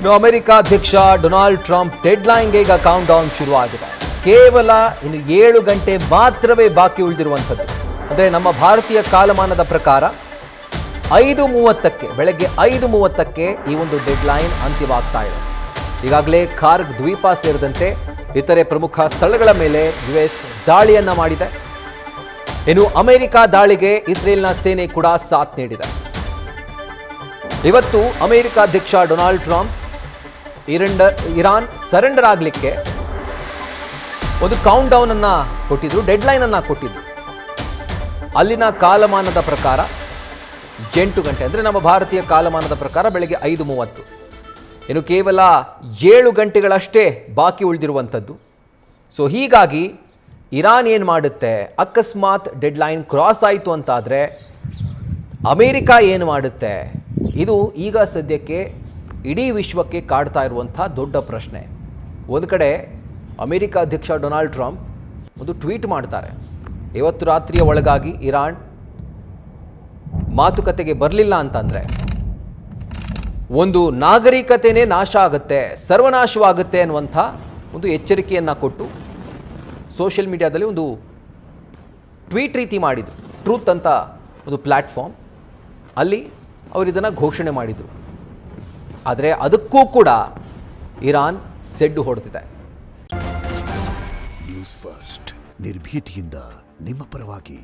ಇನ್ನು ಅಮೆರಿಕ ಅಧ್ಯಕ್ಷ Donald Trump ಡೆಡ್ಲೈನ್ಗೆ ಈಗ ಕೌಂಟ್ ಡೌನ್ ಶುರುವಾಗಿದೆ. ಕೇವಲ ಇನ್ನು 7 ಗಂಟೆ ಮಾತ್ರವೇ ಬಾಕಿ ಉಳಿದಿರುವಂಥದ್ದು. ಅಂದರೆ ನಮ್ಮ ಭಾರತೀಯ ಕಾಲಮಾನದ ಪ್ರಕಾರ 5:30ಕ್ಕೆ ಬೆಳಗ್ಗೆ 5:30ಕ್ಕೆ ಈ ಒಂದು ಡೆಡ್ಲೈನ್ ಅಂತ್ಯವಾಗ್ತಾ ಇದೆ. ಈಗಾಗಲೇ ಕಾರ್ಗ್ ದ್ವೀಪ ಸೇರಿದಂತೆ ಇತರೆ ಪ್ರಮುಖ ಸ್ಥಳಗಳ ಮೇಲೆ US ದಾಳಿಯನ್ನ ಮಾಡಿದೆ. ಇನ್ನು ಅಮೆರಿಕ ದಾಳಿಗೆ ಇಸ್ರೇಲ್ನ ಸೇನೆ ಕೂಡ ಸಾಥ್ ನೀಡಿದೆ. ಇವತ್ತು ಅಮೆರಿಕ ಅಧ್ಯಕ್ಷ ಡೊನಾಲ್ಡ್ ಟ್ರಂಪ್ ಇರಾನ್ ಸರೆಂಡರ್ ಆಗಲಿಕ್ಕೆ ಒಂದು ಕೌಂಟ್ ಡೌನ್ ಅನ್ನ ಕೊಟ್ಟಿದ್ರು, ಡೆಡ್ಲೈನ್ ಅನ್ನ ಕೊಟ್ಟಿದ್ರು. ಅಲ್ಲಿನ ಕಾಲಮಾನದ ಪ್ರಕಾರ 8 ಗಂಟೆ, ಅಂದರೆ ನಮ್ಮ ಭಾರತೀಯ ಕಾಲಮಾನದ ಪ್ರಕಾರ ಬೆಳಗ್ಗೆ 5:30. ಇನ್ನು ಕೇವಲ 7 ಗಂಟೆಗಳಷ್ಟೇ ಬಾಕಿ ಉಳಿದಿರುವಂಥದ್ದು. ಸೊ ಹೀಗಾಗಿ ಇರಾನ್ ಏನು ಮಾಡುತ್ತೆ, ಅಕಸ್ಮಾತ್ ಡೆಡ್ಲೈನ್ ಕ್ರಾಸ್ ಆಯಿತು ಅಂತಾದರೆ ಅಮೇರಿಕ ಏನು ಮಾಡುತ್ತೆ, ಇದು ಈಗ ಸದ್ಯಕ್ಕೆ ಇಡೀ ವಿಶ್ವಕ್ಕೆ ಕಾಡ್ತಾ ಇರುವಂಥ ದೊಡ್ಡ ಪ್ರಶ್ನೆ. ಒಂದು ಕಡೆ ಅಮೇರಿಕ ಅಧ್ಯಕ್ಷ ಡೊನಾಲ್ಡ್ ಟ್ರಂಪ್ ಒಂದು ಟ್ವೀಟ್ ಮಾಡ್ತಾರೆ, ಇವತ್ತು ರಾತ್ರಿಯ ಒಳಗಾಗಿ ಇರಾನ್ ಮಾತುಕತೆಗೆ ಬರಲಿಲ್ಲ ಅಂತಂದರೆ ಒಂದು ನಾಗರಿಕತೆಯೇ ನಾಶ ಆಗುತ್ತೆ, ಸರ್ವನಾಶವಾಗುತ್ತೆ ಅನ್ನುವಂಥ ಒಂದು ಎಚ್ಚರಿಕೆಯನ್ನು ಕೊಟ್ಟು ಸೋಷಿಯಲ್ ಮೀಡಿಯಾದಲ್ಲಿ ಒಂದು ಟ್ವೀಟ್ ರೀತಿ ಮಾಡಿದರು. ಟ್ರೂತ್ ಅಂತ ಒಂದು ಪ್ಲ್ಯಾಟ್ಫಾರ್ಮ್, ಅಲ್ಲಿ ಅವರು ಇದನ್ನು ಘೋಷಣೆ ಮಾಡಿದರು. ಆದರೆ ಅದಕ್ಕೂ ಕೂಡ ಇರಾನ್ ಸೆಡ್ಡು ಹೊಡೆದಿದೆ. ನ್ಯೂಸ್ ಫಸ್ಟ್ ನಿರ್ಭೀತಿಯಿಂದ ನಿಮ್ಮ ಪರವಾಗಿ.